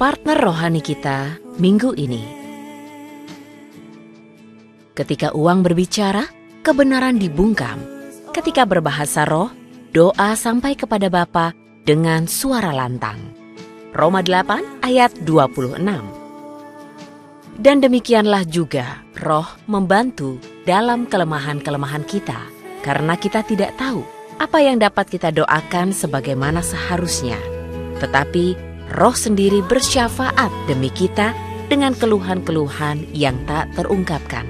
partner rohani kita minggu ini. Ketika uang berbicara, kebenaran dibungkam. Ketika berbahasa roh, doa sampai kepada Bapa dengan suara lantang. Roma 8 ayat 26. Dan demikianlah juga roh membantu dalam kelemahan-kelemahan kita, karena kita tidak tahu apa yang dapat kita doakan sebagaimana seharusnya. Tetapi roh sendiri bersyafaat demi kita dengan keluhan-keluhan yang tak terungkapkan.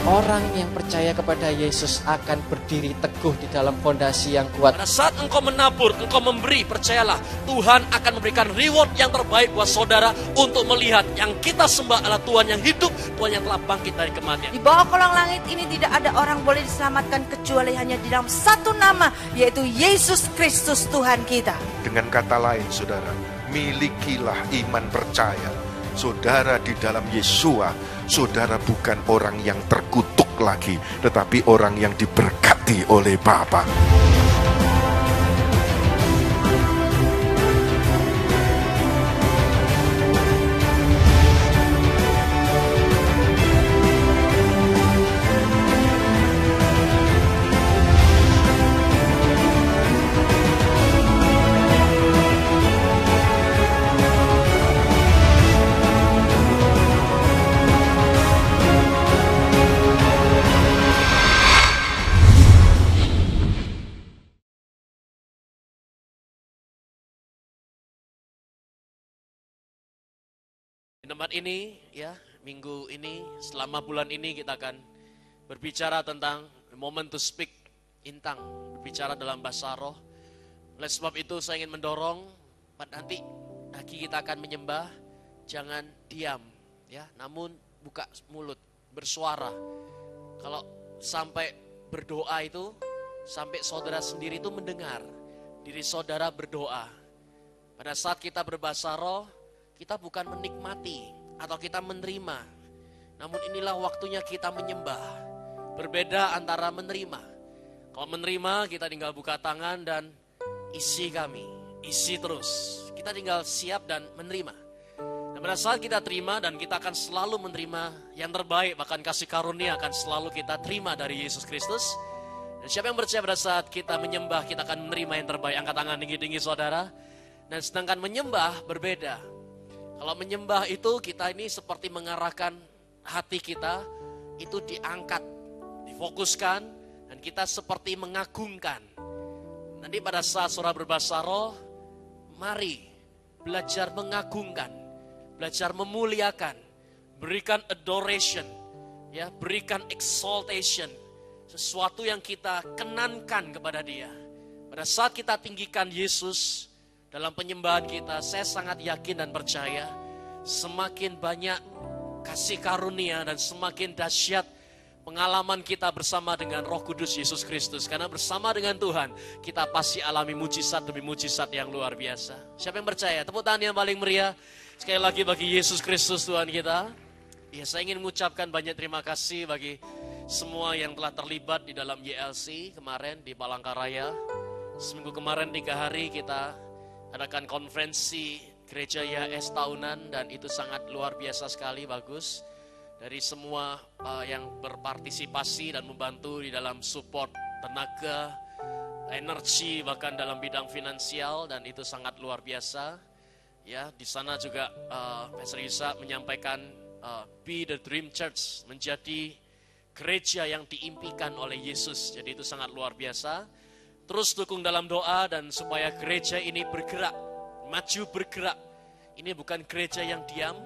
Orang yang percaya kepada Yesus akan berdiri teguh di dalam fondasi yang kuat. Pada saat engkau menabur, engkau memberi, percayalah Tuhan akan memberikan reward yang terbaik buat saudara untuk melihat yang kita sembah adalah Tuhan yang hidup, Tuhan yang telah bangkit dari kematian. Di bawah kolong langit ini tidak ada orang boleh diselamatkan kecuali hanya di dalam satu nama, yaitu Yesus Kristus Tuhan kita. Dengan kata lain, saudara, milikilah iman percaya. Saudara di dalam Yesua, saudara bukan orang yang terkutuk lagi, tetapi orang yang diberkati oleh Bapa. Di tempat ini, ya, minggu ini, selama bulan ini kita akan berbicara tentang the moment to speak, intang, berbicara dalam bahasa roh. Oleh sebab itu saya ingin mendorong, nanti kaki kita akan menyembah, jangan diam, ya, namun buka mulut, bersuara. Kalau sampai berdoa itu, sampai saudara sendiri itu mendengar diri saudara berdoa. Pada saat kita berbahasa roh, kita bukan menikmati atau kita menerima. Namun inilah waktunya kita menyembah. Berbeda antara menerima. Kalau menerima kita tinggal buka tangan dan isi kami. Isi terus. Kita tinggal siap dan menerima. Dan pada saat kita terima dan kita akan selalu menerima yang terbaik. Bahkan kasih karunia akan selalu kita terima dari Yesus Kristus. Dan siapa yang percaya pada saat kita menyembah kita akan menerima yang terbaik. Angkat tangan tinggi-tinggi saudara. Dan sedangkan menyembah berbeda. Kalau menyembah itu kita ini seperti mengarahkan hati kita itu diangkat, difokuskan dan kita seperti mengagungkan. Nanti pada saat saudara berbahasa roh, mari belajar mengagungkan, belajar memuliakan, berikan adoration, ya, berikan exaltation, sesuatu yang kita kenankan kepada Dia. Pada saat kita tinggikan Yesus dalam penyembahan kita, saya sangat yakin dan percaya semakin banyak kasih karunia dan semakin dahsyat pengalaman kita bersama dengan Roh Kudus Yesus Kristus. Karena bersama dengan Tuhan, kita pasti alami mujizat demi mujizat yang luar biasa. Siapa yang percaya? Tepuk tangan yang paling meriah. Sekali lagi bagi Yesus Kristus Tuhan kita. Ya, saya ingin mengucapkan banyak terima kasih bagi semua yang telah terlibat di dalam YLC kemarin di Palangkaraya. Seminggu kemarin 3 hari kita adakan konferensi gereja YHS tahunan dan itu sangat luar biasa sekali, bagus. Dari semua yang berpartisipasi dan membantu di dalam support tenaga, energi, bahkan dalam bidang finansial dan itu sangat luar biasa. Ya, di sana juga Pastor Yusa menyampaikan Be the Dream Church, menjadi gereja yang diimpikan oleh Yesus. Jadi itu sangat luar biasa. Terus dukung dalam doa dan supaya gereja ini bergerak, maju bergerak. Ini bukan gereja yang diam,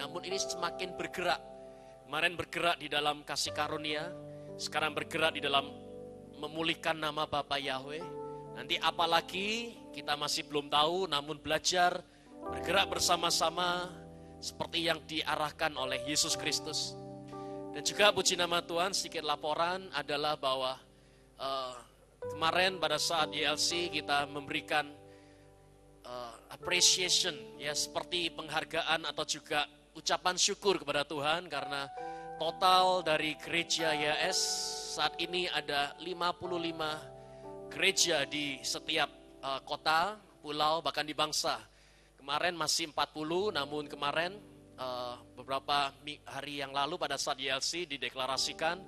namun ini semakin bergerak. Kemarin bergerak di dalam kasih karunia, sekarang bergerak di dalam memulihkan nama Bapa Yahweh. Nanti apalagi kita masih belum tahu, namun belajar bergerak bersama-sama seperti yang diarahkan oleh Yesus Kristus. Dan juga puji nama Tuhan, sedikit laporan adalah bahwa kemarin pada saat YLC kita memberikan appreciation, ya, seperti penghargaan atau juga ucapan syukur kepada Tuhan karena total dari gereja YS saat ini ada 55 gereja di setiap kota, pulau, bahkan di bangsa. Kemarin masih 40, namun kemarin beberapa hari yang lalu pada saat YLC dideklarasikan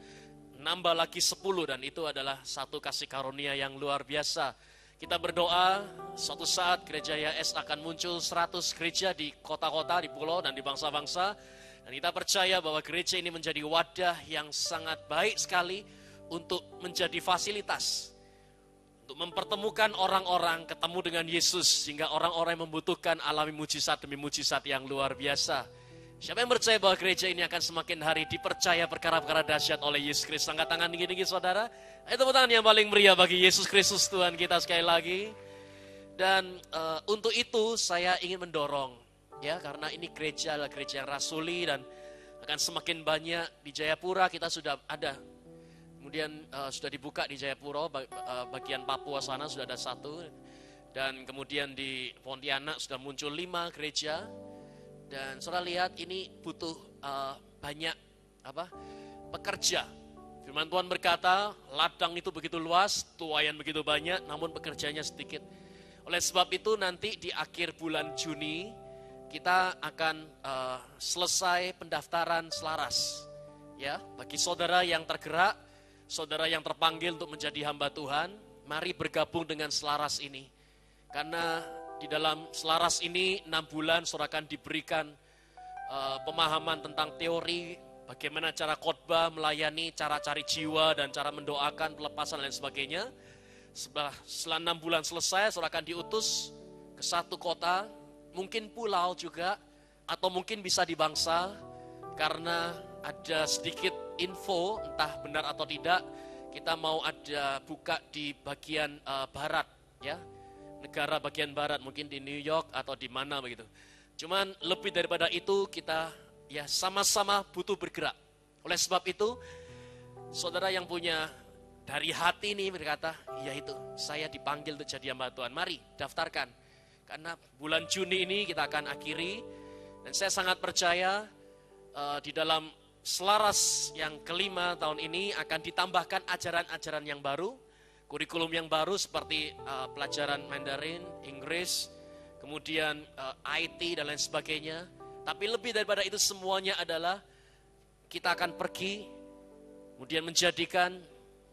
nambah lagi 10, dan itu adalah satu kasih karunia yang luar biasa. Kita berdoa suatu saat gereja YS akan muncul 100 gereja di kota-kota, di pulau, dan di bangsa-bangsa. Dan kita percaya bahwa gereja ini menjadi wadah yang sangat baik sekali untuk menjadi fasilitas, untuk mempertemukan orang-orang ketemu dengan Yesus, sehingga orang-orang yang membutuhkan alami mujizat demi mujizat yang luar biasa. Siapa yang percaya bahwa gereja ini akan semakin hari dipercaya perkara-perkara dahsyat oleh Yesus Kristus? Angkat tangan tinggi-tinggi saudara. Ayo tepuk tangan yang paling meriah bagi Yesus Kristus Tuhan kita sekali lagi. Dan untuk itu saya ingin mendorong, ya, karena ini gereja adalah gereja yang rasuli dan akan semakin banyak di Jayapura. Kita sudah ada, kemudian sudah dibuka di Jayapura, bagian Papua sana sudah ada 1, dan kemudian di Pontianak sudah muncul 5 gereja. Dan saudara lihat ini butuh banyak pekerja. Firman Tuhan berkata, ladang itu begitu luas, tuaian begitu banyak, namun pekerjanya sedikit. Oleh sebab itu nanti di akhir bulan Juni kita akan selesai pendaftaran selaras. Ya, bagi saudara yang tergerak, saudara yang terpanggil untuk menjadi hamba Tuhan, mari bergabung dengan selaras ini. Karena di dalam selaras ini 6 bulan saudara akan diberikan pemahaman tentang teori, bagaimana cara khotbah, melayani, cara cari jiwa, dan cara mendoakan, pelepasan, dan lain sebagainya. Setelah 6 bulan selesai, saudara akan diutus ke satu kota, mungkin pulau juga, atau mungkin bisa di bangsa, karena ada sedikit info, entah benar atau tidak, kita mau ada buka di bagian barat, ya, negara bagian barat, mungkin di New York atau di mana begitu. Cuman lebih daripada itu kita ya sama-sama butuh bergerak. Oleh sebab itu, saudara yang punya dari hati ini berkata, ya itu, saya dipanggil untuk jadi hamba Tuhan. Mari daftarkan. Karena bulan Juni ini kita akan akhiri, dan saya sangat percaya di dalam selaras yang kelima tahun ini akan ditambahkan ajaran-ajaran yang baru, kurikulum yang baru seperti pelajaran Mandarin, Inggris, kemudian IT dan lain sebagainya. Tapi lebih daripada itu semuanya adalah kita akan pergi, kemudian menjadikan,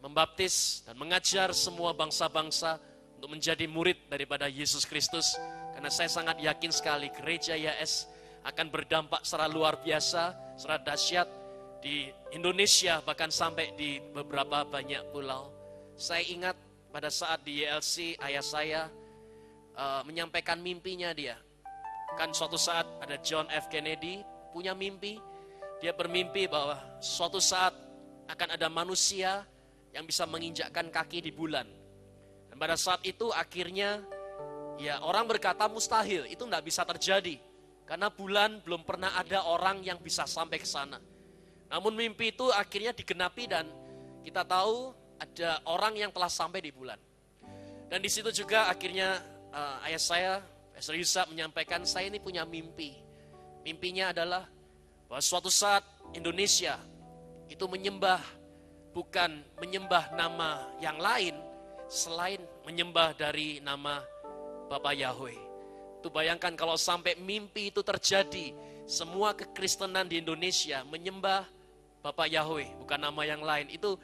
membaptis, dan mengajar semua bangsa-bangsa untuk menjadi murid daripada Yesus Kristus. Karena saya sangat yakin sekali gereja YS akan berdampak secara luar biasa, secara dahsyat di Indonesia, bahkan sampai di beberapa banyak pulau. Saya ingat pada saat di YLC ayah saya menyampaikan mimpinya dia. Kan suatu saat ada John F. Kennedy punya mimpi. Dia bermimpi bahwa suatu saat akan ada manusia yang bisa menginjakkan kaki di bulan. Dan pada saat itu akhirnya ya orang berkata mustahil, itu tidak bisa terjadi. Karena bulan belum pernah ada orang yang bisa sampai ke sana. Namun mimpi itu akhirnya digenapi dan kita tahu ada orang yang telah sampai di bulan. Dan di situ juga akhirnya ayah saya, Pastor Yusak, menyampaikan, saya ini punya mimpi. Mimpinya adalah bahwa suatu saat Indonesia itu menyembah, bukan menyembah nama yang lain selain menyembah dari nama Bapa Yahweh. Itu bayangkan kalau sampai mimpi itu terjadi, semua kekristenan di Indonesia menyembah Bapa Yahweh, bukan nama yang lain. Itu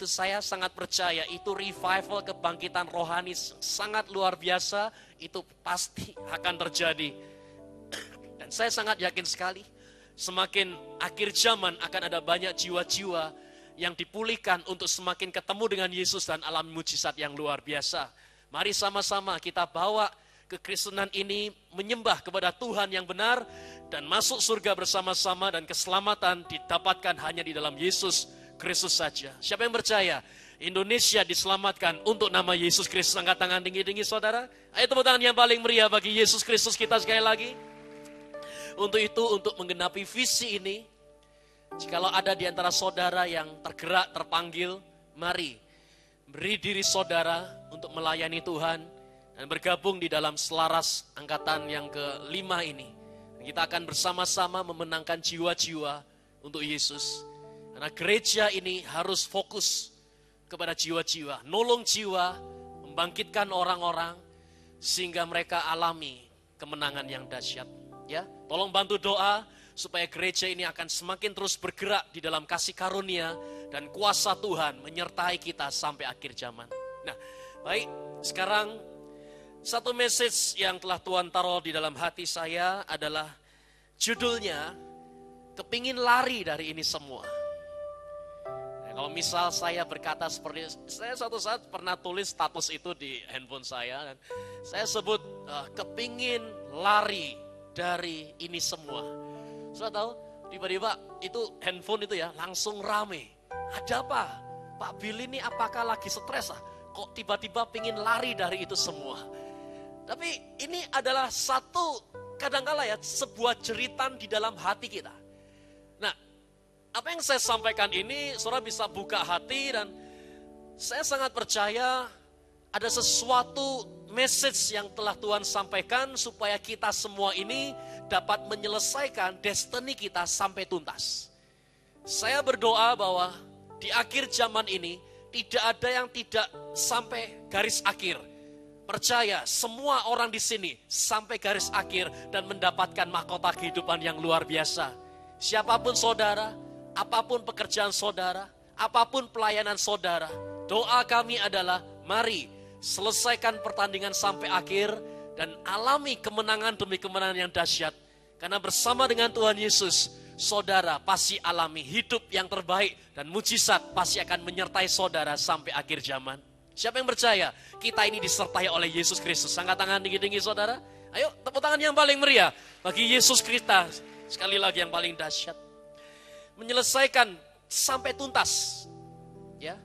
saya sangat percaya, itu revival, kebangkitan rohani sangat luar biasa, itu pasti akan terjadi. Dan saya sangat yakin sekali, semakin akhir zaman akan ada banyak jiwa-jiwa yang dipulihkan untuk semakin ketemu dengan Yesus dan alami mujizat yang luar biasa. Mari sama-sama kita bawa kekristenan ini menyembah kepada Tuhan yang benar dan masuk surga bersama-sama, dan keselamatan didapatkan hanya di dalam Yesus Kristus saja. Siapa yang percaya Indonesia diselamatkan untuk nama Yesus Kristus? Angkat tangan tinggi-tinggi saudara. Ayo tepuk tangan yang paling meriah bagi Yesus Kristus kita sekali lagi. Untuk itu, untuk menggenapi visi ini, jikalau ada di antara saudara yang tergerak, terpanggil, mari beri diri saudara untuk melayani Tuhan dan bergabung di dalam selaras angkatan yang ke-5 ini. Kita akan bersama-sama memenangkan jiwa-jiwa untuk Yesus. Karena gereja ini harus fokus kepada jiwa-jiwa, nolong jiwa, membangkitkan orang-orang sehingga mereka alami kemenangan yang dahsyat. Ya, tolong bantu doa supaya gereja ini akan semakin terus bergerak di dalam kasih karunia dan kuasa Tuhan menyertai kita sampai akhir zaman. Nah, baik, sekarang satu message yang telah Tuhan taruh di dalam hati saya adalah judulnya kepingin lari dari ini semua. Nah, kalau misal saya berkata seperti, saya suatu saat pernah tulis status itu di handphone saya dan saya sebut kepingin lari dari ini semua. Sudah tahu, tiba-tiba itu handphone itu ya langsung rame. Ada apa? Pak Billy ini apakah lagi stres? Kok tiba-tiba pingin lari dari itu semua? Tapi ini adalah satu kadangkala ya sebuah jeritan di dalam hati kita. Nah, apa yang saya sampaikan ini saudara bisa buka hati dan saya sangat percaya ada sesuatu message yang telah Tuhan sampaikan supaya kita semua ini dapat menyelesaikan destiny kita sampai tuntas. Saya berdoa bahwa di akhir zaman ini tidak ada yang tidak sampai garis akhir. Percaya semua orang di sini sampai garis akhir dan mendapatkan mahkota kehidupan yang luar biasa. Siapapun saudara, apapun pekerjaan saudara, apapun pelayanan saudara, doa kami adalah mari selesaikan pertandingan sampai akhir dan alami kemenangan demi kemenangan yang dahsyat. Karena bersama dengan Tuhan Yesus, saudara pasti alami hidup yang terbaik dan mujizat pasti akan menyertai saudara sampai akhir zaman. Siapa yang percaya kita ini disertai oleh Yesus Kristus? Angkat tangan tinggi-tinggi saudara. Ayo tepuk tangan yang paling meriah bagi Yesus Kristus. Sekali lagi yang paling dahsyat. Menyelesaikan sampai tuntas. Ya.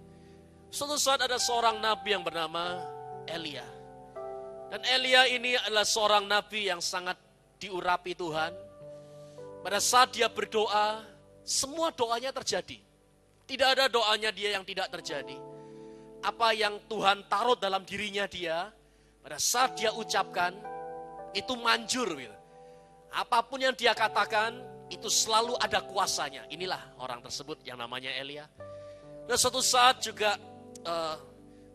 Suatu saat ada seorang nabi yang bernama Elia. Dan Elia ini adalah seorang nabi yang sangat diurapi Tuhan. Pada saat dia berdoa, semua doanya terjadi. Tidak ada doanya dia yang tidak terjadi. Apa yang Tuhan taruh dalam dirinya dia, pada saat dia ucapkan, itu manjur. Apapun yang dia katakan, itu selalu ada kuasanya. Inilah orang tersebut yang namanya Elia. Dan suatu saat juga,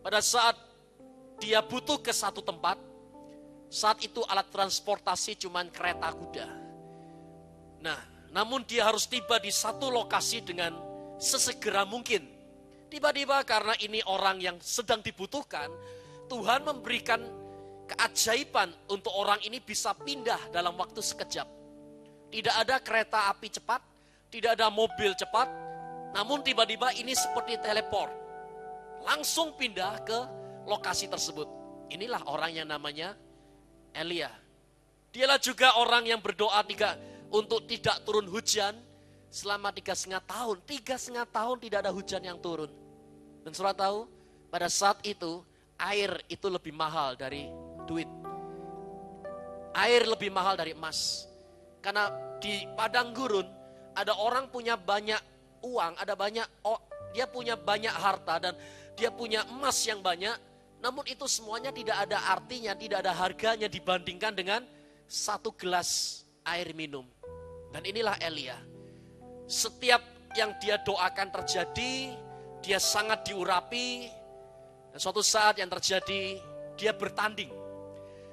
pada saat dia butuh ke satu tempat, saat itu alat transportasi cuman kereta kuda. Nah, namun dia harus tiba di satu lokasi dengan sesegera mungkin. Tiba-tiba karena ini orang yang sedang dibutuhkan, Tuhan memberikan keajaiban untuk orang ini bisa pindah dalam waktu sekejap. Tidak ada kereta api cepat, tidak ada mobil cepat, namun tiba-tiba ini seperti teleport. Langsung pindah ke lokasi tersebut. Inilah orang yang namanya Elia. Dialah juga orang yang berdoa untuk tidak turun hujan selama 3,5 tahun. 3,5 tahun tidak ada hujan yang turun. Dan saudara tahu, pada saat itu, air itu lebih mahal dari duit. Air lebih mahal dari emas. Karena di padang gurun, ada orang punya banyak uang, dia punya banyak harta, dan dia punya emas yang banyak. Namun itu semuanya tidak ada artinya, tidak ada harganya dibandingkan dengan satu gelas air minum. Dan inilah Elia. Setiap yang dia doakan terjadi, dia sangat diurapi. Dan suatu saat yang terjadi, dia bertanding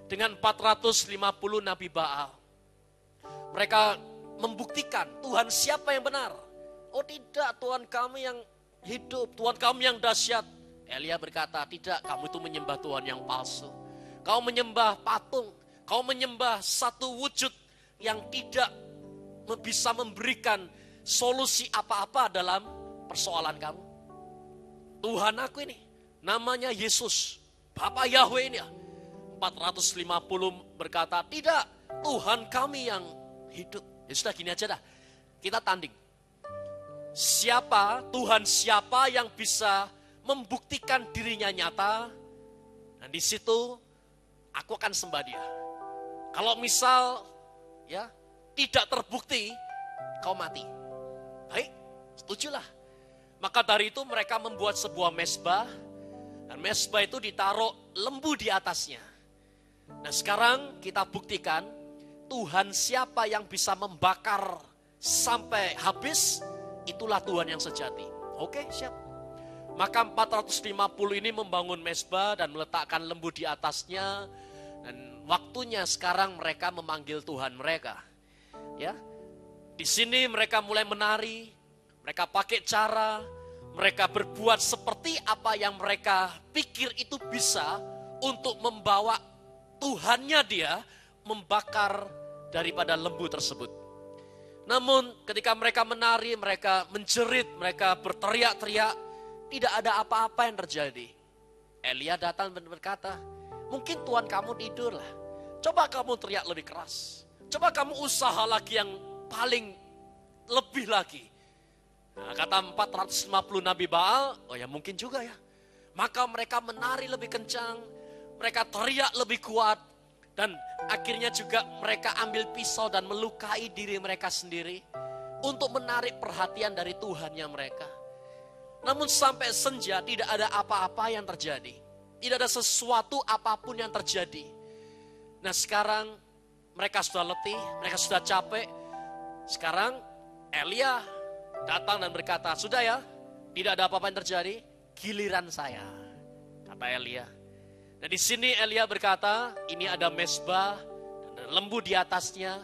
dengan 450 Nabi Baal. Mereka membuktikan Tuhan siapa yang benar. Oh tidak, Tuhan kami yang hidup, Tuhan kami yang dahsyat. Elia berkata, tidak, kamu itu menyembah Tuhan yang palsu. Kau menyembah patung, kau menyembah satu wujud yang tidak bisa memberikan solusi apa-apa dalam persoalan kamu. Tuhan aku ini, namanya Yesus, Bapak Yahweh ini, 450 berkata, tidak, Tuhan kami yang hidup. Ya sudah, gini aja dah, kita tanding. Tuhan siapa yang bisa membuktikan dirinya nyata, dan di situ aku akan sembah dia. Kalau misal ya tidak terbukti, kau mati. Baik, setujulah. Maka dari itu mereka membuat sebuah mezbah, dan mezbah itu ditaruh lembu di atasnya. Nah sekarang kita buktikan Tuhan siapa yang bisa membakar sampai habis, itulah Tuhan yang sejati. Oke, siap. Maka 450 ini membangun mezbah dan meletakkan lembu di atasnya. Dan waktunya sekarang mereka memanggil Tuhan mereka. Ya, di sini mereka mulai menari, mereka pakai cara, mereka berbuat seperti apa yang mereka pikir itu bisa untuk membawa Tuhannya dia membakar daripada lembu tersebut. Namun ketika mereka menari, mereka menjerit, mereka berteriak-teriak, tidak ada apa-apa yang terjadi. Elia datang dan berkata, mungkin Tuhan kamu tidur lah. Coba kamu teriak lebih keras. Coba kamu usaha lagi yang paling lebih lagi. Nah, kata 450 Nabi Baal, oh ya mungkin juga ya. Maka mereka menari lebih kencang, mereka teriak lebih kuat. Dan akhirnya juga mereka ambil pisau dan melukai diri mereka sendiri untuk menarik perhatian dari Tuhannya mereka. Namun sampai senja tidak ada apa-apa yang terjadi. Tidak ada sesuatu apapun yang terjadi. Nah sekarang mereka sudah letih, mereka sudah capek. Sekarang Elia datang dan berkata, sudah ya, tidak ada apa-apa yang terjadi, giliran saya, kata Elia. Nah di sini Elia berkata, ini ada mezbah dan lembu di atasnya.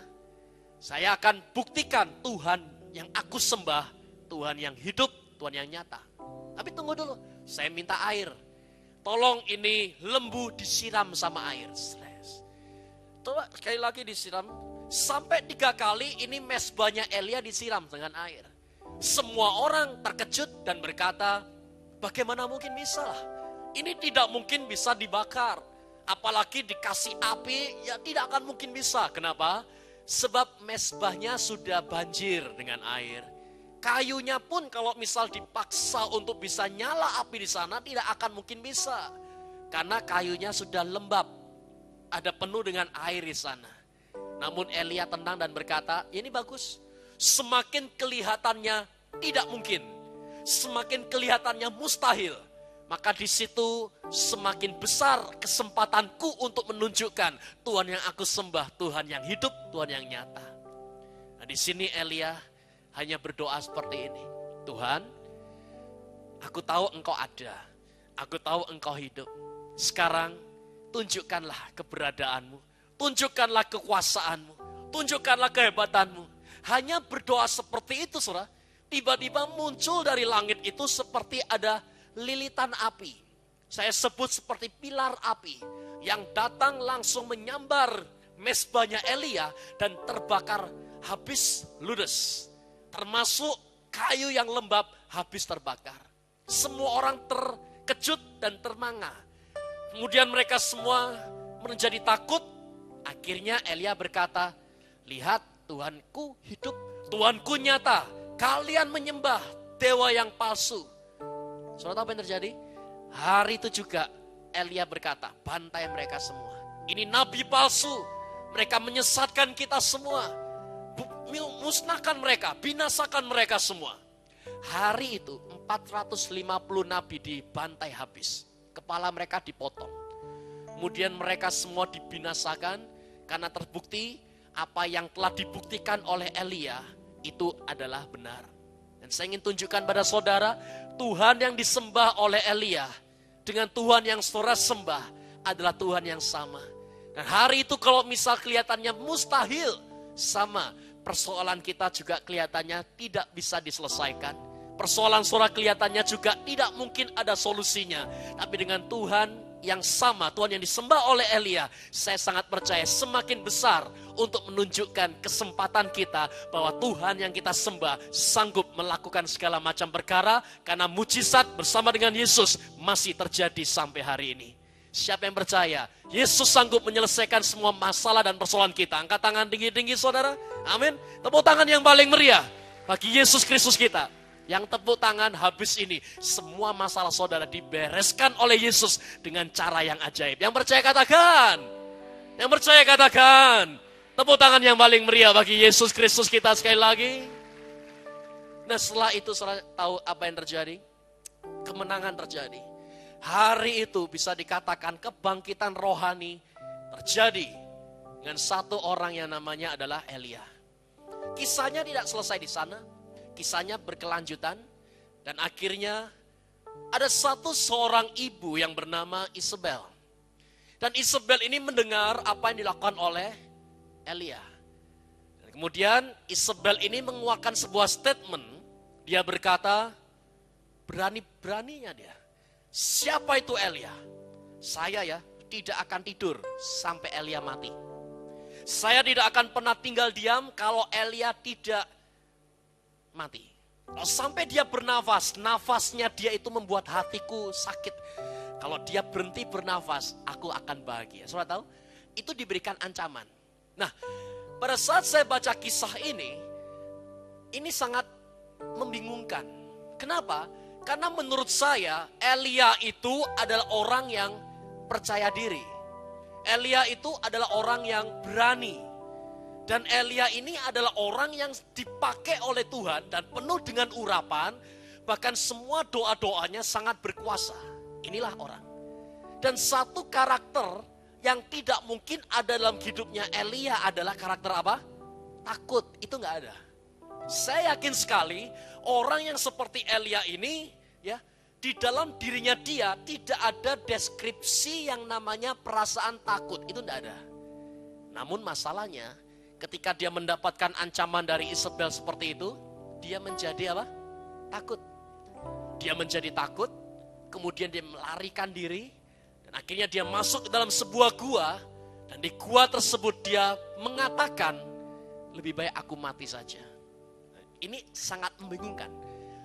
Saya akan buktikan Tuhan yang aku sembah, Tuhan yang hidup, Tuhan yang nyata. Tapi tunggu dulu, saya minta air. Tolong ini lembu disiram sama air. Coba sekali lagi disiram. Sampai 3 kali ini mezbahnya Elia disiram dengan air. Semua orang terkejut dan berkata, bagaimana mungkin bisa lah? Ini tidak mungkin bisa dibakar. Apalagi dikasih api, ya tidak akan mungkin bisa. Kenapa? Sebab mezbahnya sudah banjir dengan air. Kayunya pun kalau misal dipaksa untuk bisa nyala api di sana, tidak akan mungkin bisa. Karena kayunya sudah lembab. Ada penuh dengan air di sana. Namun Elia tenang dan berkata, ini bagus. Semakin kelihatannya tidak mungkin, semakin kelihatannya mustahil, maka di situ semakin besar kesempatanku untuk menunjukkan Tuhan yang aku sembah, Tuhan yang hidup, Tuhan yang nyata. Nah di sini Elia hanya berdoa seperti ini. Tuhan, aku tahu Engkau ada, aku tahu Engkau hidup. Sekarang tunjukkanlah keberadaanmu, tunjukkanlah kekuasaanmu, tunjukkanlah kehebatanmu. Hanya berdoa seperti itu, saudara. Tiba-tiba muncul dari langit itu seperti ada lilitan api. Saya sebut seperti pilar api yang datang langsung menyambar mezbahnya Elia dan terbakar habis ludes. Termasuk kayu yang lembab habis terbakar. Semua orang terkejut dan termangah. Kemudian mereka semua menjadi takut. Akhirnya Elia berkata, lihat Tuhanku hidup, Tuhanku nyata. Kalian menyembah dewa yang palsu. Saudara tahu apa yang terjadi? Hari itu juga Elia berkata, bantai mereka semua. Ini nabi palsu. Mereka menyesatkan kita semua. Musnahkan mereka, binasakan mereka semua. Hari itu 450 nabi dibantai habis. Kepala mereka dipotong. Kemudian mereka semua dibinasakan karena terbukti apa yang telah dibuktikan oleh Elia itu adalah benar. Dan saya ingin tunjukkan pada saudara, Tuhan yang disembah oleh Elia dengan Tuhan yang saudara sembah adalah Tuhan yang sama. Dan hari itu kalau misal kelihatannya mustahil, sama persoalan kita juga kelihatannya tidak bisa diselesaikan. Persoalan saudara kelihatannya juga tidak mungkin ada solusinya. Tapi dengan Tuhan yang sama, Tuhan yang disembah oleh Elia, saya sangat percaya semakin besar untuk menunjukkan kesempatan kita bahwa Tuhan yang kita sembah sanggup melakukan segala macam perkara karena mujizat bersama dengan Yesus masih terjadi sampai hari ini. Siapa yang percaya? Yesus sanggup menyelesaikan semua masalah dan persoalan kita. Angkat tangan tinggi-tinggi saudara. Amin. Tepuk tangan yang paling meriah bagi Yesus Kristus kita. Yang tepuk tangan habis ini. Semua masalah saudara dibereskan oleh Yesus dengan cara yang ajaib. Yang percaya katakan. Yang percaya katakan. Tepuk tangan yang paling meriah bagi Yesus Kristus kita sekali lagi. Nah setelah itu saudara tahu apa yang terjadi? Kemenangan terjadi. Hari itu bisa dikatakan kebangkitan rohani terjadi dengan satu orang yang namanya adalah Elia. Kisahnya tidak selesai di sana. Kisahnya berkelanjutan. Dan akhirnya ada seorang ibu yang bernama Isabel. Dan Isabel ini mendengar apa yang dilakukan oleh Elia. Dan kemudian Isabel ini mengeluarkan sebuah statement. Dia berkata, berani-beraninya dia. Siapa itu Elia? Saya ya tidak akan tidur sampai Elia mati. Saya tidak akan pernah tinggal diam kalau Elia tidak mati. Kalau sampai dia bernafas, nafasnya dia itu membuat hatiku sakit. Kalau dia berhenti bernafas, aku akan bahagia. Saudara tahu? Itu diberikan ancaman. Nah, pada saat saya baca kisah ini sangat membingungkan. Kenapa? Karena menurut saya Elia itu adalah orang yang percaya diri. Elia itu adalah orang yang berani. Dan Elia ini adalah orang yang dipakai oleh Tuhan dan penuh dengan urapan. Bahkan semua doa-doanya sangat berkuasa. Inilah orang. Dan satu karakter yang tidak mungkin ada dalam hidupnya Elia adalah karakter apa? Takut. Itu gak ada. Saya yakin sekali orang yang seperti Elia ini ya di dalam dirinya dia tidak ada deskripsi yang namanya perasaan takut. Itu tidak ada. Namun masalahnya ketika dia mendapatkan ancaman dari Isabel seperti itu, dia menjadi apa? Takut. Dia menjadi takut, kemudian dia melarikan diri, dan akhirnya dia masuk ke dalam sebuah gua, dan di gua tersebut dia mengatakan, lebih baik aku mati saja. Ini sangat membingungkan.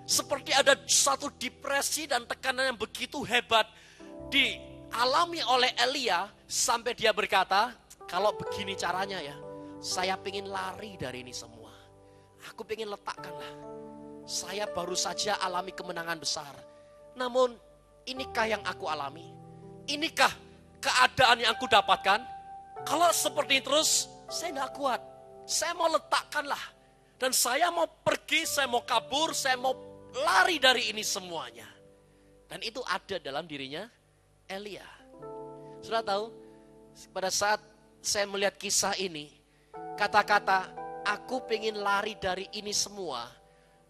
Seperti ada satu depresi dan tekanan yang begitu hebat dialami oleh Elia, sampai dia berkata, kalau begini caranya ya, saya pengen lari dari ini semua. Aku pengen letakkanlah. Saya baru saja alami kemenangan besar. Namun, inikah yang aku alami? Inikah keadaan yang aku dapatkan? Kalau seperti ini terus, saya tidak kuat. Saya mau letakkanlah. Dan saya mau pergi, saya mau kabur, saya mau lari dari ini semuanya. Dan itu ada dalam dirinya Elia. Sudah tahu, pada saat saya melihat kisah ini, kata-kata aku pengen lari dari ini semua,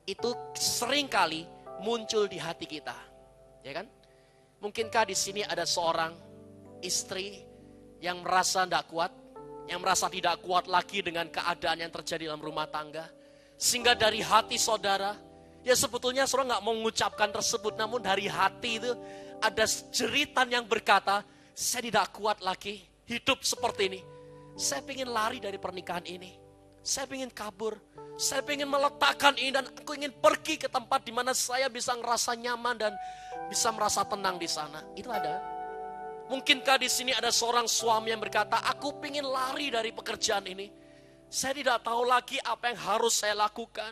itu seringkali muncul di hati kita. Ya kan? Mungkinkah di sini ada seorang istri yang merasa tidak kuat, yang merasa tidak kuat lagi dengan keadaan yang terjadi dalam rumah tangga. Sehingga dari hati saudara, ya sebetulnya saudara nggak mau mengucapkan tersebut, namun dari hati itu ada jeritan yang berkata, saya tidak kuat lagi hidup seperti ini. Saya ingin lari dari pernikahan ini. Saya ingin kabur. Saya ingin meletakkan ini dan aku ingin pergi ke tempat di mana saya bisa merasa nyaman dan bisa merasa tenang di sana. Itu ada. Mungkinkah di sini ada seorang suami yang berkata, aku ingin lari dari pekerjaan ini. Saya tidak tahu lagi apa yang harus saya lakukan.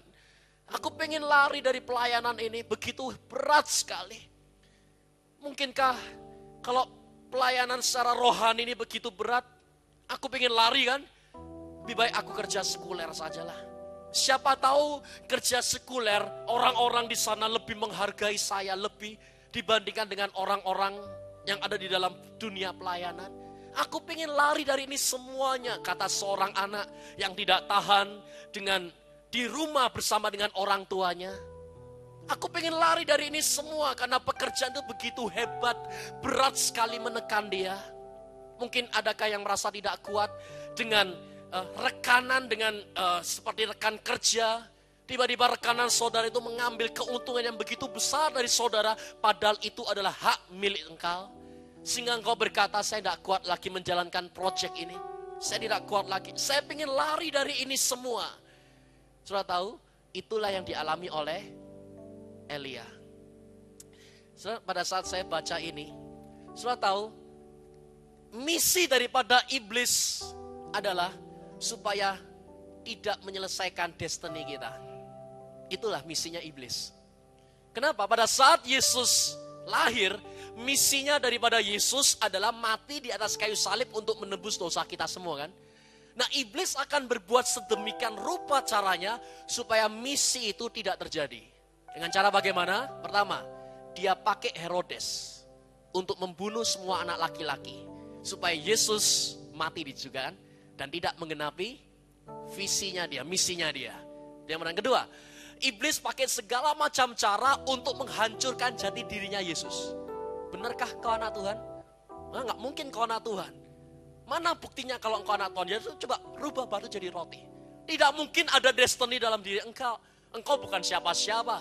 Aku pengen lari dari pelayanan ini, begitu berat sekali. Mungkinkah kalau pelayanan secara rohani ini begitu berat, aku pengen lari kan? Lebih baik aku kerja sekuler sajalah. Siapa tahu kerja sekuler, orang-orang di sana lebih menghargai saya lebih dibandingkan dengan orang-orang yang ada di dalam dunia pelayanan. Aku pengen lari dari ini semuanya, kata seorang anak yang tidak tahan dengan di rumah bersama dengan orang tuanya. Aku pengen lari dari ini semua karena pekerjaan itu begitu hebat, berat sekali menekan dia. Mungkin adakah yang merasa tidak kuat dengan rekanan, dengan seperti rekan kerja. Tiba-tiba rekanan saudara itu mengambil keuntungan yang begitu besar dari saudara, padahal itu adalah hak milik engkau. Sehingga engkau berkata, saya tidak kuat lagi menjalankan proyek ini. Saya tidak kuat lagi. Saya ingin lari dari ini semua. Sudah tahu, itulah yang dialami oleh Elia. Pada saat saya baca ini, sudah tahu, misi daripada iblis adalah supaya tidak menyelesaikan destiny kita. Itulah misinya iblis. Kenapa? Pada saat Yesus lahir, misinya daripada Yesus adalah mati di atas kayu salib untuk menebus dosa kita semua kan. Nah, iblis akan berbuat sedemikian rupa caranya supaya misi itu tidak terjadi. Dengan cara bagaimana? Pertama, dia pakai Herodes untuk membunuh semua anak laki-laki supaya Yesus mati di juga kan, dan tidak menggenapi visinya dia, misinya dia. Yang kedua, iblis pakai segala macam cara untuk menghancurkan jati dirinya Yesus. Benarkah kau anak Tuhan? Nah, nggak mungkin kau anak Tuhan. Mana buktinya kalau engkau anak Tuhan? Yesus, coba rubah batu jadi roti. Tidak mungkin ada destiny dalam diri engkau. Engkau bukan siapa-siapa.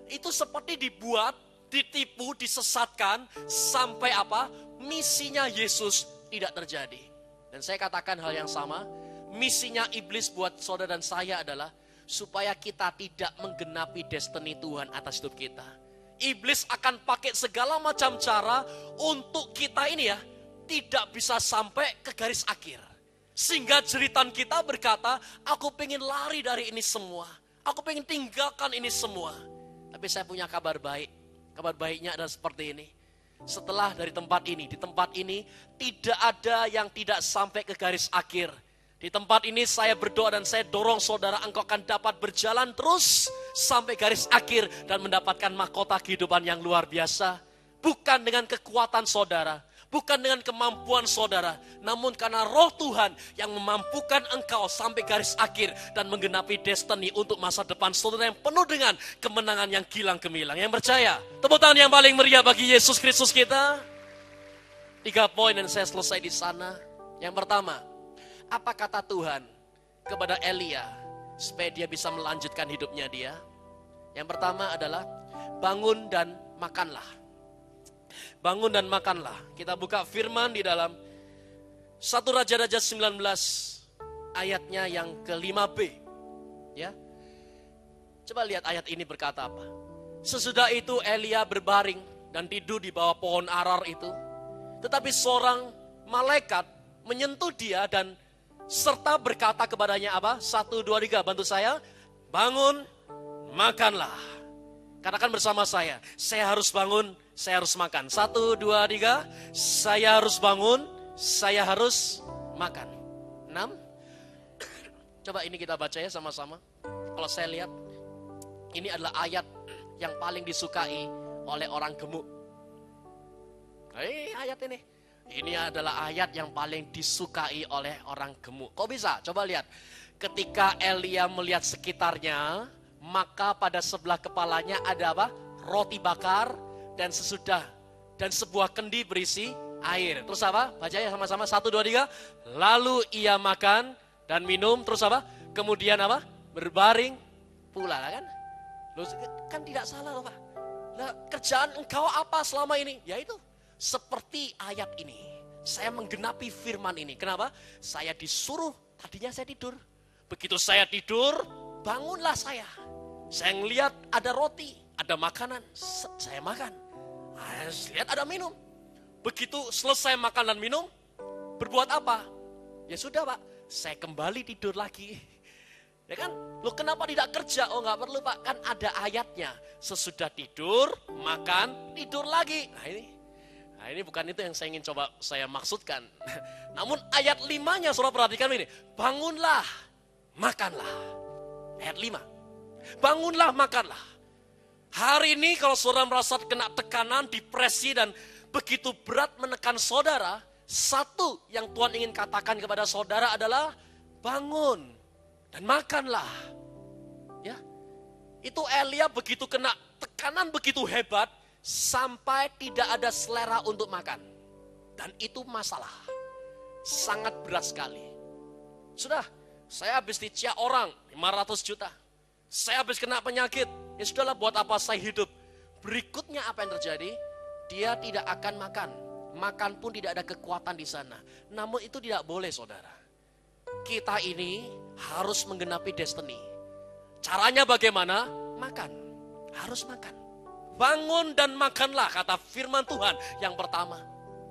Itu seperti dibuat, ditipu, disesatkan sampai apa? Misinya Yesus tidak terjadi. Dan saya katakan hal yang sama. Misinya iblis buat saudara dan saya adalah supaya kita tidak menggenapi destiny Tuhan atas hidup kita. Iblis akan pakai segala macam cara untuk kita ini ya, tidak bisa sampai ke garis akhir. Sehingga jeritan kita berkata, aku pengen lari dari ini semua. Aku pengen tinggalkan ini semua. Tapi saya punya kabar baik. Kabar baiknya adalah seperti ini. Setelah dari tempat ini, di tempat ini tidak ada yang tidak sampai ke garis akhir. Di tempat ini saya berdoa dan saya dorong saudara, engkau akan dapat berjalan terus sampai garis akhir dan mendapatkan mahkota kehidupan yang luar biasa. Bukan dengan kekuatan saudara, bukan dengan kemampuan saudara, namun karena roh Tuhan yang memampukan engkau sampai garis akhir dan menggenapi destiny untuk masa depan saudara yang penuh dengan kemenangan yang gilang gemilang. Yang percaya, tepuk tangan yang paling meriah bagi Yesus Kristus kita. 3 poin dan saya selesai di sana. Yang pertama, apa kata Tuhan kepada Elia supaya dia bisa melanjutkan hidupnya dia? Yang pertama adalah bangun dan makanlah. Bangun dan makanlah. Kita buka firman di dalam 1 Raja-Raja 19 ayatnya yang ke-5b. Ya. Coba lihat ayat ini berkata apa. Sesudah itu Elia berbaring dan tidur di bawah pohon arar itu. Tetapi seorang malaikat menyentuh dia dan serta berkata kepadanya apa? 1, 2, 3, bantu saya. Bangun, makanlah. Katakan bersama saya harus bangun, saya harus makan. 1, 2, 3, saya harus bangun, saya harus makan. 6. Coba ini kita baca ya sama-sama. Kalau saya lihat, ini adalah ayat yang paling disukai oleh orang gemuk. Ayat ini. Ini adalah ayat yang paling disukai oleh orang gemuk. Kok bisa? Coba lihat. Ketika Elia melihat sekitarnya, maka pada sebelah kepalanya ada apa? Roti bakar dan sebuah kendi berisi air. Terus apa? Baca ya sama-sama. 1, 2, 3. Lalu ia makan dan minum. Terus apa? Kemudian apa? Berbaring pula kan? Loh, kan tidak salah loh Pak. Nah, kerjaan engkau apa selama ini? Yaitu seperti ayat ini. Saya menggenapi firman ini. Kenapa? Saya disuruh, tadinya saya tidur. Begitu saya tidur, bangunlah saya. Saya ngelihat ada roti, ada makanan, saya makan. Saya lihat ada minum. Begitu selesai makan dan minum, berbuat apa? Ya sudah Pak, saya kembali tidur lagi. Ya kan? Loh kenapa tidak kerja? Oh nggak perlu Pak, kan ada ayatnya. Sesudah tidur, makan, tidur lagi. Nah ini bukan itu yang saya ingin coba saya maksudkan. Namun ayat 5-nya saudara perhatikan ini. Bangunlah, makanlah. Ayat 5. Bangunlah, makanlah. Hari ini kalau saudara merasa kena tekanan, depresi dan begitu berat menekan saudara, satu yang Tuhan ingin katakan kepada saudara adalah bangun dan makanlah. Ya. Itu Elia begitu kena tekanan begitu hebat, sampai tidak ada selera untuk makan. Dan itu masalah. Sangat berat sekali. Sudah, saya habis diciak orang 500 juta. Saya habis kena penyakit. Ya sudahlah, buat apa saya hidup? Berikutnya apa yang terjadi? Dia tidak akan makan. Makan pun tidak ada kekuatan di sana. Namun itu tidak boleh saudara. Kita ini harus menggenapi destiny. Caranya bagaimana? Makan. Harus makan. Bangun dan makanlah, kata firman Tuhan yang pertama.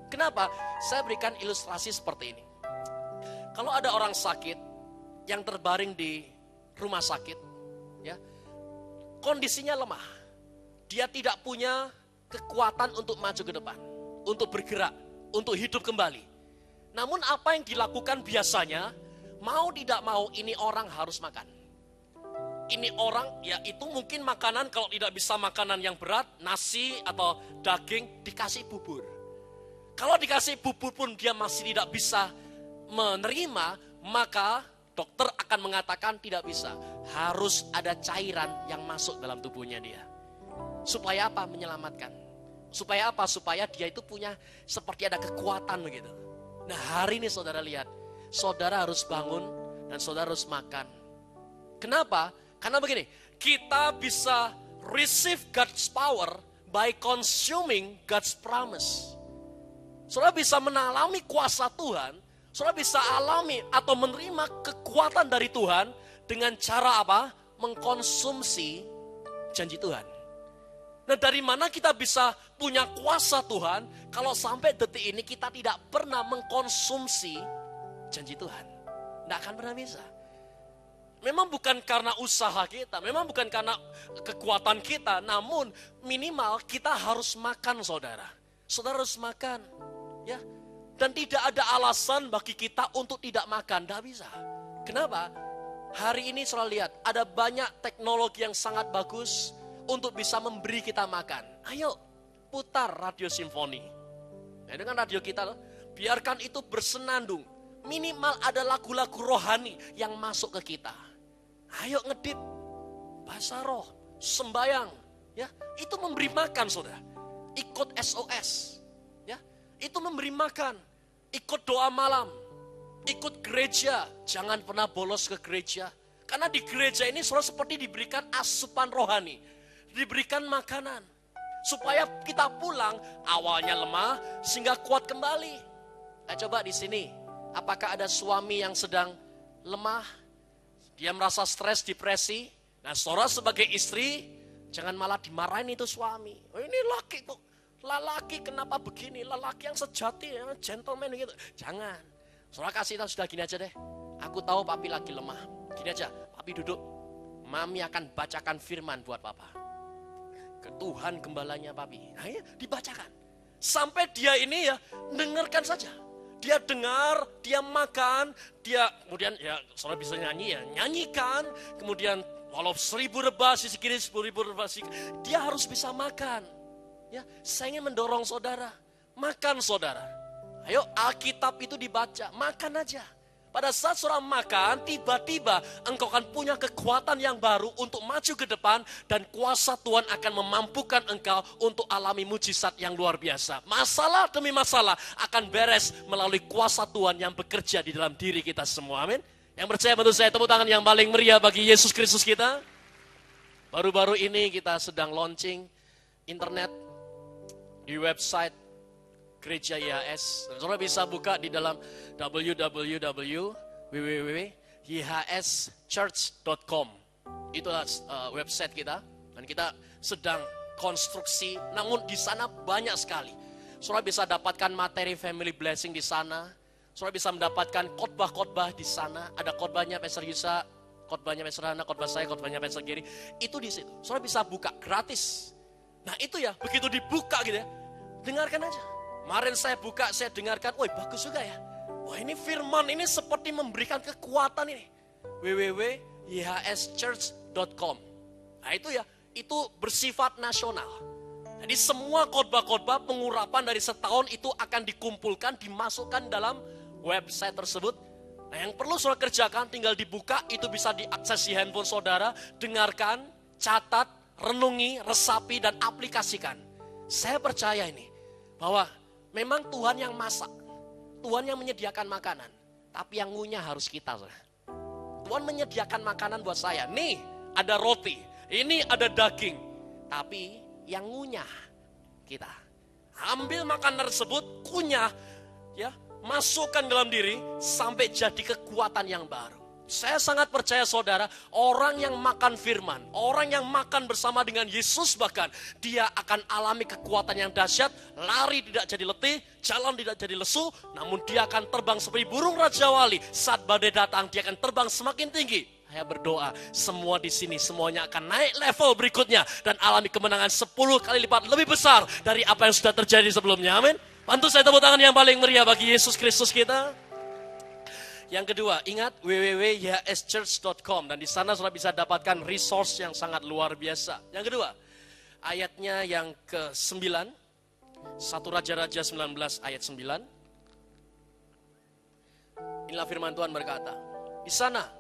Kenapa? Saya berikan ilustrasi seperti ini. Kalau ada orang sakit yang terbaring di rumah sakit, ya, kondisinya lemah. Dia tidak punya kekuatan untuk maju ke depan, untuk bergerak, untuk hidup kembali. Namun apa yang dilakukan biasanya, mau tidak mau ini orang harus makan. Ini orang, ya itu mungkin makanan, kalau tidak bisa makanan yang berat, nasi atau daging, dikasih bubur. Kalau dikasih bubur pun dia masih tidak bisa menerima, maka dokter akan mengatakan tidak bisa. Harus ada cairan yang masuk dalam tubuhnya dia. Supaya apa? Menyelamatkan. Supaya apa? Supaya dia itu punya seperti ada kekuatan begitu. Nah hari ini saudara lihat, saudara harus bangun dan saudara harus makan. Kenapa? Karena begini, kita bisa receive God's power by consuming God's promise. Saudara bisa mengalami kuasa Tuhan, saudara bisa alami atau menerima kekuatan dari Tuhan dengan cara apa? Mengkonsumsi janji Tuhan. Nah dari mana kita bisa punya kuasa Tuhan kalau sampai detik ini kita tidak pernah mengkonsumsi janji Tuhan? Tidak akan pernah bisa. Memang bukan karena usaha kita, memang bukan karena kekuatan kita, namun minimal kita harus makan saudara. Saudara harus makan, ya. Dan tidak ada alasan bagi kita untuk tidak makan, tidak bisa. Kenapa? Hari ini saudara lihat, ada banyak teknologi yang sangat bagus untuk bisa memberi kita makan. Ayo, putar radio simfoni. Nah, dengan radio kita, biarkan itu bersenandung. Minimal ada lagu-lagu rohani yang masuk ke kita. Ayo ngedip, bahasa roh, sembayang, ya itu memberi makan saudara. Ikut SOS, ya itu memberi makan. Ikut doa malam, ikut gereja, jangan pernah bolos ke gereja. Karena di gereja ini saudara seperti diberikan asupan rohani, diberikan makanan. Supaya kita pulang awalnya lemah sehingga kuat kembali. Nah, coba di sini, apakah ada suami yang sedang lemah? Dia merasa stres, depresi. Nah, saudara sebagai istri, jangan malah dimarahin itu suami. Oh, ini laki kok, lelaki kenapa begini? Lelaki yang sejati, yang gentleman gitu. Jangan. Saudara kasih tahu sudah gini aja deh. Aku tahu papi lagi lemah. Gini aja, papi duduk. Mami akan bacakan firman buat papa. Ke Tuhan gembalanya papi. Nah, ya, dibacakan. Sampai dia ini ya, dengarkan saja. Dia dengar, dia makan, dia kemudian ya saudara bisa nyanyi ya, nyanyikan, kemudian walau 1000 rebah sisi kiri, 10.000 rebah sisi, dia harus bisa makan. Ya, saya ingin mendorong saudara, makan saudara. Ayo Alkitab itu dibaca, makan aja. Pada saat saudara makan, tiba-tiba engkau akan punya kekuatan yang baru untuk maju ke depan dan kuasa Tuhan akan memampukan engkau untuk alami mujizat yang luar biasa. Masalah demi masalah akan beres melalui kuasa Tuhan yang bekerja di dalam diri kita semua. Amin. Yang percaya bantu saya tepuk tangan yang paling meriah bagi Yesus Kristus kita. Baru-baru ini kita sedang launching internet di website Gereja YHS. Dan saudara bisa buka di dalam www.yhschurch.com. Itulah website kita. Dan kita sedang konstruksi. Namun di sana banyak sekali. Saudara bisa dapatkan materi family blessing di sana. Saudara bisa mendapatkan khotbah-khotbah di sana. Ada khotbahnya Pastor Yusa, khotbahnya Pastor Hana, khotbah saya, khotbahnya Pastor Giri. Itu di situ. Saudara bisa buka gratis. Nah itu ya, begitu dibuka gitu ya. Dengarkan aja. Kemarin saya buka, saya dengarkan, wah bagus juga ya. Wah ini firman ini seperti memberikan kekuatan ini. www.yhschurch.com. Nah itu ya, itu bersifat nasional. Jadi semua khotbah-khotbah pengurapan dari setahun itu akan dikumpulkan, dimasukkan dalam website tersebut. Nah yang perlu saudara kerjakan tinggal dibuka, itu bisa diakses di handphone saudara, dengarkan, catat, renungi, resapi, dan aplikasikan. Saya percaya ini, bahwa memang Tuhan yang masak, Tuhan yang menyediakan makanan, tapi yang ngunyah harus kita. Tuhan menyediakan makanan buat saya. Nih ada roti, ini ada daging, tapi yang ngunyah kita. Ambil makanan tersebut, kunyah, ya, masukkan dalam diri sampai jadi kekuatan yang baru. Saya sangat percaya saudara, orang yang makan firman, orang yang makan bersama dengan Yesus bahkan, dia akan alami kekuatan yang dahsyat, lari tidak jadi letih, jalan tidak jadi lesu, namun dia akan terbang seperti burung Raja Wali. Saat badai datang, dia akan terbang semakin tinggi. Saya berdoa, semua di sini semuanya akan naik level berikutnya dan alami kemenangan 10 kali lipat lebih besar dari apa yang sudah terjadi sebelumnya. Amin. Bantu saya tepuk tangan yang paling meriah bagi Yesus Kristus kita. Yang kedua, ingat www.yhschurch.com dan di sana sudah bisa dapatkan resource yang sangat luar biasa. Yang kedua, ayatnya yang ke-9, 1 Raja-Raja 19 ayat 9. Inilah firman Tuhan berkata, di sana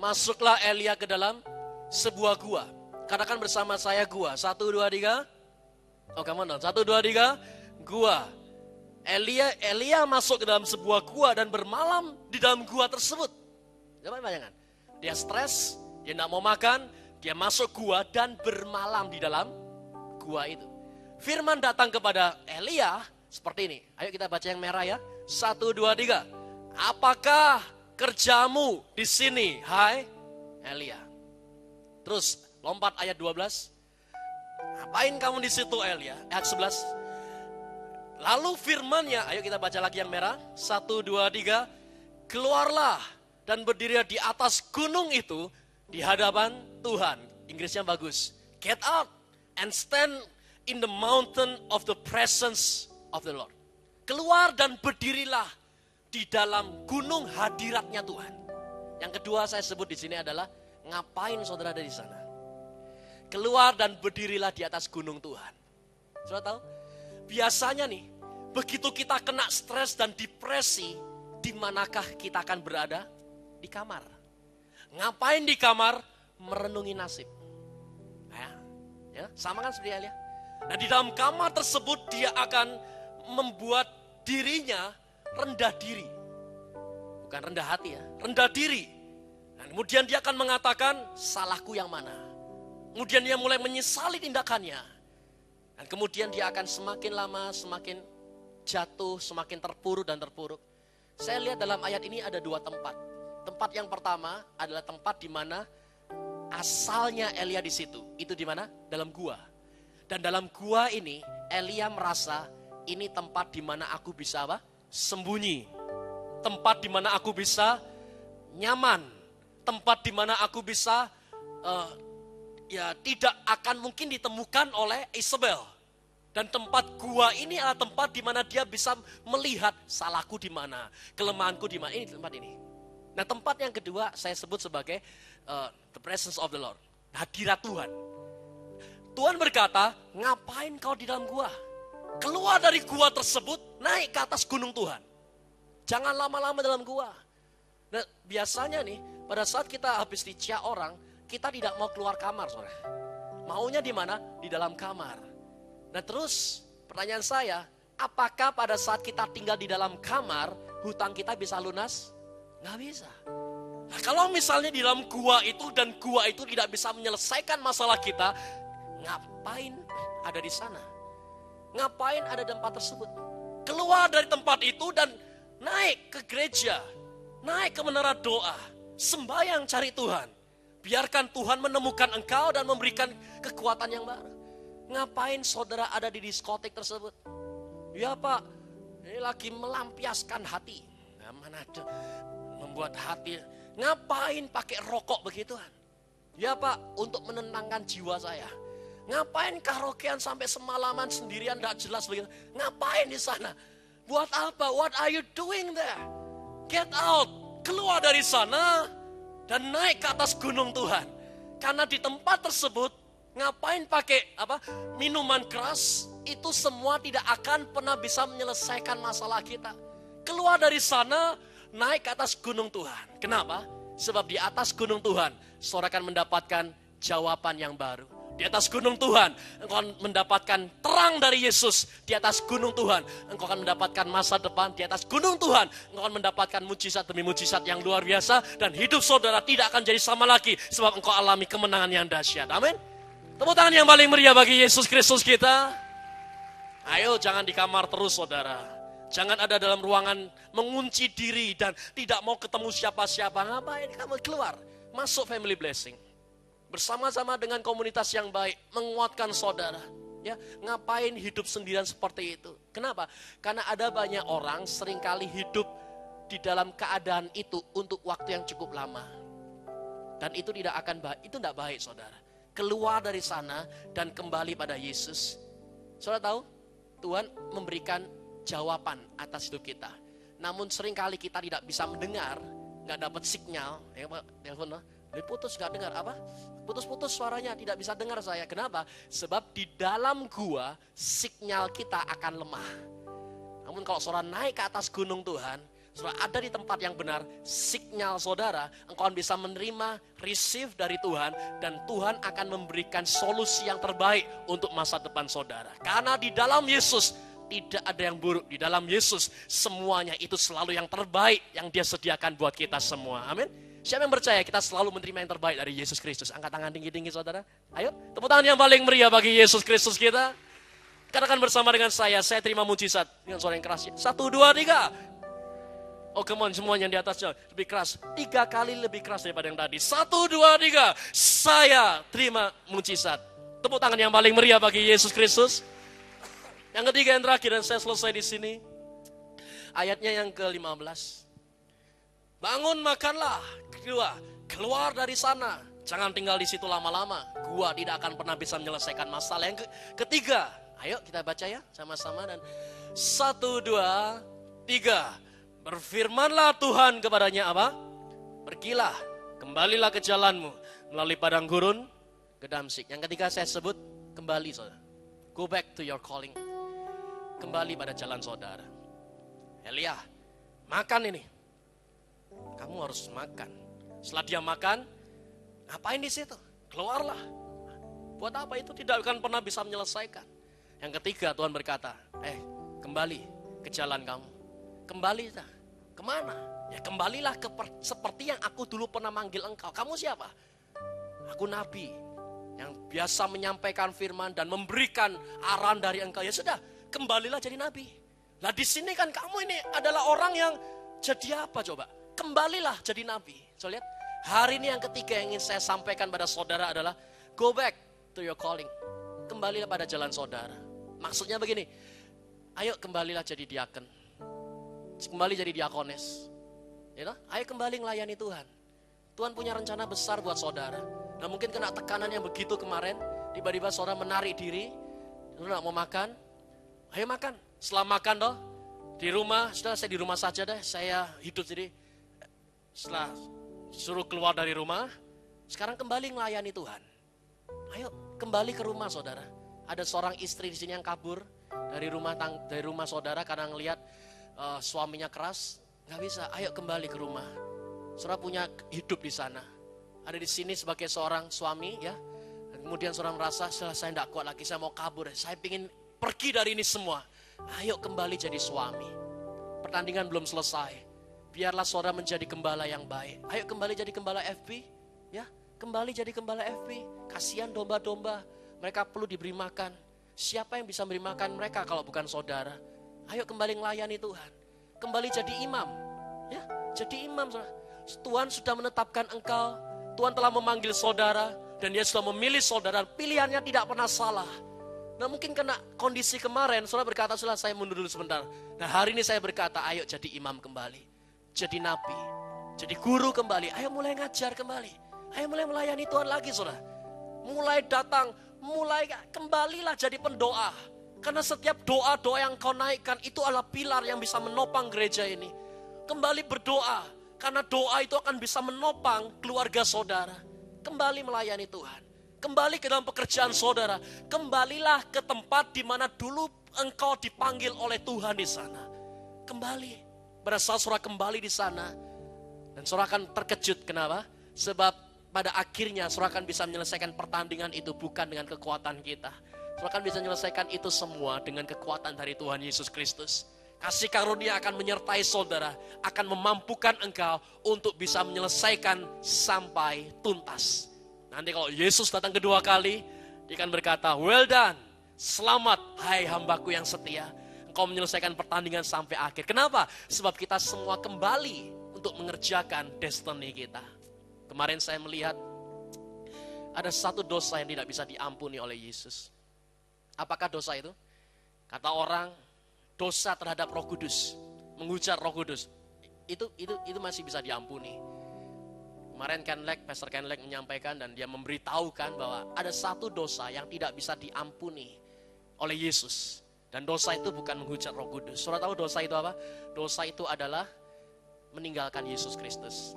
masuklah Elia ke dalam sebuah gua. Katakan bersama saya gua. 1, 2, 3. Oh, come on, 1, 2, 3. Gua. Elia masuk ke dalam sebuah gua dan bermalam di dalam gua tersebut. Coba bayangkan. Dia stres, dia tidak mau makan, dia masuk gua dan bermalam di dalam gua itu. Firman datang kepada Elia seperti ini. Ayo kita baca yang merah ya. 1, 2, 3. Apakah kerjamu di sini, hai Elia? Terus lompat ayat 12. Ngapain kamu di situ, Elia? Ayat 11. Lalu firman-Nya, ayo kita baca lagi yang merah. 1, 2, 3. Keluarlah dan berdiri di atas gunung itu di hadapan Tuhan. Inggrisnya bagus. Get out and stand in the mountain of the presence of the Lord. Keluar dan berdirilah di dalam gunung hadiratnya Tuhan. Yang kedua saya sebut di sini adalah ngapain saudara ada di sana? Keluar dan berdirilah di atas gunung Tuhan. Saudara tahu? Biasanya nih, begitu kita kena stres dan depresi, di manakah kita akan berada? Di kamar. Ngapain di kamar? Merenungi nasib. Ya, sama kan seperti Elia. Nah di dalam kamar tersebut dia akan membuat dirinya rendah diri. Bukan rendah hati ya, rendah diri. Dan kemudian dia akan mengatakan, salahku yang mana? Kemudian dia mulai menyesali tindakannya. Dan kemudian dia akan semakin lama, semakin jatuh, semakin terpuruk dan terpuruk. Saya lihat dalam ayat ini ada 2 tempat. Tempat yang pertama adalah tempat di mana asalnya Elia di situ. Itu di mana? Dalam gua. Dan dalam gua ini, Elia merasa ini tempat di mana aku bisa apa? Sembunyi. Tempat di mana aku bisa nyaman. Tempat di mana aku bisa tidak akan mungkin ditemukan oleh Isabel. Dan tempat gua ini adalah tempat di mana dia bisa melihat salahku di mana, kelemahanku di mana. Ini tempat ini. Nah tempat yang kedua saya sebut sebagai the presence of the Lord. Hadirat Tuhan. Tuhan berkata, ngapain kau di dalam gua? Keluar dari gua tersebut, naik ke atas gunung Tuhan. Jangan lama-lama dalam gua. Nah biasanya nih, pada saat kita habis diciak orang, kita tidak mau keluar kamar, saudara. Maunya di mana? Di dalam kamar. Nah terus pertanyaan saya, apakah pada saat kita tinggal di dalam kamar, hutang kita bisa lunas? Nggak bisa. Nah, kalau misalnya di dalam gua itu dan gua itu tidak bisa menyelesaikan masalah kita, ngapain ada di sana? Ngapain ada di tempat tersebut? Keluar dari tempat itu dan naik ke gereja, naik ke menara doa, sembahyang cari Tuhan. Biarkan Tuhan menemukan engkau dan memberikan kekuatan yang baru. Ngapain saudara ada di diskotik tersebut? Ya Pak, ini lagi melampiaskan hati. Nah, mana ada membuat hati. Ngapain pakai rokok begituan? Ya Pak, untuk menenangkan jiwa saya. Ngapain karaokean sampai semalaman sendirian tidak jelas begitu? Ngapain di sana? Buat apa? What are you doing there? Get out, keluar dari sana. Dan naik ke atas gunung Tuhan. Karena di tempat tersebut, ngapain pakai minuman keras, itu semua tidak akan pernah bisa menyelesaikan masalah kita. Keluar dari sana, naik ke atas gunung Tuhan. Kenapa? Sebab di atas gunung Tuhan, saudara akan mendapatkan jawaban yang baru. Di atas gunung Tuhan, engkau akan mendapatkan terang dari Yesus. Di atas gunung Tuhan, engkau akan mendapatkan masa depan. Di atas gunung Tuhan, engkau akan mendapatkan mujizat demi mujizat yang luar biasa. Dan hidup saudara tidak akan jadi sama lagi. Sebab engkau alami kemenangan yang dahsyat. Amin. Tepuk tangan yang paling meriah bagi Yesus Kristus kita. Ayo jangan di kamar terus saudara. Jangan ada dalam ruangan mengunci diri dan tidak mau ketemu siapa-siapa. Ngapain? Kamu keluar, masuk family blessing. Bersama-sama dengan komunitas yang baik, menguatkan saudara. Ya, ngapain hidup sendirian seperti itu? Kenapa? Karena ada banyak orang seringkali hidup di dalam keadaan itu untuk waktu yang cukup lama. Dan itu tidak akan baik, itu tidak baik saudara. Keluar dari sana dan kembali pada Yesus. Saudara tahu, Tuhan memberikan jawaban atas hidup kita. Namun seringkali kita tidak bisa mendengar, nggak dapat sinyal. Ya Pak, telepon loh. Putus nggak dengar apa? Putus-putus suaranya, tidak bisa dengar saya. Kenapa? Sebab di dalam gua sinyal kita akan lemah. Namun kalau saudara naik ke atas gunung Tuhan, saudara ada di tempat yang benar, sinyal saudara, engkau bisa menerima, receive dari Tuhan, dan Tuhan akan memberikan solusi yang terbaik untuk masa depan saudara. Karena di dalam Yesus tidak ada yang buruk. Di dalam Yesus semuanya itu selalu yang terbaik yang Dia sediakan buat kita semua. Amin. Siapa yang percaya kita selalu menerima yang terbaik dari Yesus Kristus? Angkat tangan tinggi-tinggi saudara. Ayo, tepuk tangan yang paling meriah bagi Yesus Kristus kita. Katakan bersama dengan saya terima mujizat. Dengan suara yang keras. 1, 2, 3. Oh come on, semuanya di atasnya lebih keras. 3 kali lebih keras daripada yang tadi. 1, 2, 3. Saya terima mujizat. Tepuk tangan yang paling meriah bagi Yesus Kristus. Yang ketiga, yang terakhir, dan saya selesai di sini. Ayatnya yang ke-15. Bangun makanlah. Kedua, keluar dari sana. Jangan tinggal di situ lama-lama. Gua tidak akan pernah bisa menyelesaikan masalah. Yang ketiga, ayo kita baca ya sama-sama. Dan 1, 2, 3. Berfirmanlah Tuhan kepadanya apa? Pergilah, kembalilah ke jalanmu melalui padang gurun ke Damsyik. Yang ketiga saya sebut kembali saudara. Go back to your calling. Kembali pada jalan saudara. Elia, makan ini. Kamu harus makan. Setelah dia makan, ngapain di situ? Keluarlah. Buat apa itu? Tidak akan pernah bisa menyelesaikan. Yang ketiga Tuhan berkata, kembali ke jalan kamu. Kembali kemana? Ya kembalilah seperti yang aku dulu pernah manggil engkau. Kamu siapa? Aku nabi yang biasa menyampaikan firman dan memberikan arahan dari engkau. Ya sudah, kembalilah jadi nabi. Nah di sini kan kamu ini adalah orang yang jadi apa coba? Kembalilah jadi nabi. So lihat, hari ini yang ketiga yang ingin saya sampaikan pada saudara adalah go back to your calling. Kembalilah pada jalan saudara. Maksudnya begini, ayo kembalilah jadi diaken. Kembali jadi diakones. Ya, ayo kembali melayani Tuhan. Tuhan punya rencana besar buat saudara. Nah mungkin kena tekanan yang begitu kemarin, tiba-tiba saudara menarik diri, saudara gak mau makan, ayo makan. Setelah makan toh, di rumah, sudah saya di rumah saja deh, saya hidup jadi. Setelah suruh keluar dari rumah, sekarang kembali melayani Tuhan. Ayo kembali ke rumah saudara. Ada seorang istri di sini yang kabur dari rumah saudara karena ngelihat suaminya keras, nggak bisa. Ayo kembali ke rumah. Saudara punya hidup di sana. Ada di sini sebagai seorang suami ya. Kemudian saudara merasa saya tidak kuat lagi, saya mau kabur. Saya ingin pergi dari ini semua. Ayo kembali jadi suami. Pertandingan belum selesai. Biarlah saudara menjadi gembala yang baik. Ayo kembali jadi gembala FB. Ya, kembali jadi gembala FB. Kasihan domba-domba. Mereka perlu diberi makan. Siapa yang bisa memberi makan mereka kalau bukan saudara? Ayo kembali melayani Tuhan. Kembali jadi imam. Ya, jadi imam saudara. Tuhan sudah menetapkan engkau. Tuhan telah memanggil saudara. Dan Dia sudah memilih saudara. Pilihannya tidak pernah salah. Nah mungkin kena kondisi kemarin. Saudara berkata, sudah saya mundur dulu sebentar. Nah hari ini saya berkata, ayo jadi imam kembali. Jadi nabi, jadi guru kembali. Ayo mulai ngajar kembali. Ayo mulai melayani Tuhan lagi saudara. Mulai datang, mulai kembalilah jadi pendoa. Karena setiap doa-doa yang kau naikkan itu adalah pilar yang bisa menopang gereja ini. Kembali berdoa, karena doa itu akan bisa menopang keluarga saudara. Kembali melayani Tuhan. Kembali ke dalam pekerjaan saudara. Kembalilah ke tempat di mana dulu engkau dipanggil oleh Tuhan di sana. Kembali. Pada saat saudara kembali di sana, dan saudara akan terkejut. Kenapa? Sebab pada akhirnya saudara akan bisa menyelesaikan pertandingan itu bukan dengan kekuatan kita. Saudara akan bisa menyelesaikan itu semua dengan kekuatan dari Tuhan Yesus Kristus. Kasih karunia akan menyertai saudara, akan memampukan engkau untuk bisa menyelesaikan sampai tuntas. Nanti kalau Yesus datang kedua kali, Dia akan berkata, well done, selamat hai hambaku yang setia. Engkau menyelesaikan pertandingan sampai akhir. Kenapa? Sebab kita semua kembali untuk mengerjakan destiny kita. Kemarin saya melihat ada satu dosa yang tidak bisa diampuni oleh Yesus. Apakah dosa itu? Kata orang, dosa terhadap Roh Kudus, menghujat Roh Kudus. Itu masih bisa diampuni. Kemarin Pastor Ken Lek menyampaikan dan dia memberitahukan bahwa ada satu dosa yang tidak bisa diampuni oleh Yesus. Dan dosa itu bukan menghujat Roh Kudus. Saudara tahu dosa itu apa? Dosa itu adalah meninggalkan Yesus Kristus.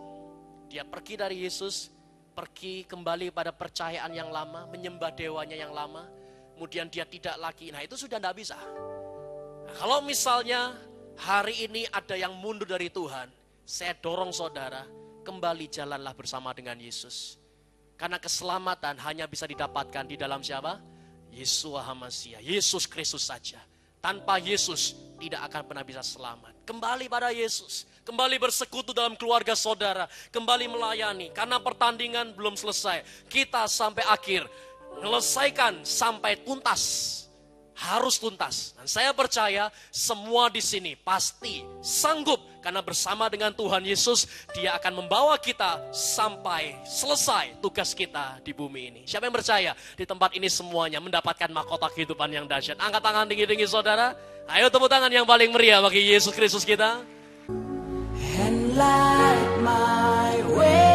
Dia pergi dari Yesus, pergi kembali pada percayaan yang lama, menyembah dewanya yang lama, kemudian dia tidak lagi. Nah itu sudah tidak bisa. Nah, kalau misalnya hari ini ada yang mundur dari Tuhan, saya dorong saudara, kembali jalanlah bersama dengan Yesus. Karena keselamatan hanya bisa didapatkan di dalam siapa? Yeshua HaMashiach, Yesus Kristus saja. Tanpa Yesus tidak akan pernah bisa selamat. Kembali pada Yesus, kembali bersekutu dalam keluarga saudara, kembali melayani. Karena pertandingan belum selesai, kita sampai akhir, menyelesaikan sampai tuntas. Harus tuntas. Dan saya percaya semua di sini pasti sanggup. Karena bersama dengan Tuhan Yesus, Dia akan membawa kita sampai selesai tugas kita di bumi ini. Siapa yang percaya di tempat ini semuanya mendapatkan mahkota kehidupan yang dahsyat? Angkat tangan tinggi-tinggi saudara. Ayo tepuk tangan yang paling meriah bagi Yesus Kristus kita. And light my way.